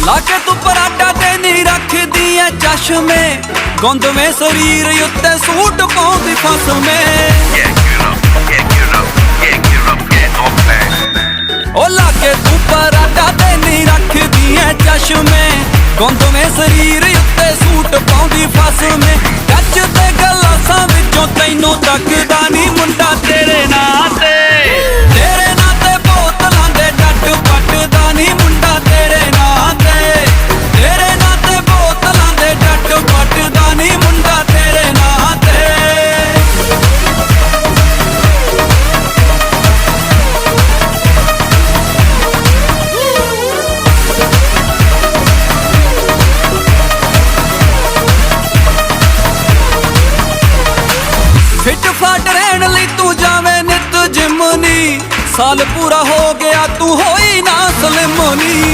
लाके तू पराठा ते नहीं रखदी है चश्मे गुंद में शरीर उत्ते सूट पाउंदी फस में ओ लाके तू पराठा ते नहीं रखदी है चश्मे गुंद में शरीर उत्ते सूट पाउंदी फस में टच ते गलासां विचों तैनूं तकदा नहीं मुंडा तेरे नां ते बोतलां दे डट पटदा नहीं मुंडा तेरे नां ते तेरे नां ते बोतलां दे डट पटदा नहीं मुंडा तेरे नां ते फिट फाट रहन लई तू जावे नित जिम नी साल पूरा हो गया तू होई ना सलिम नी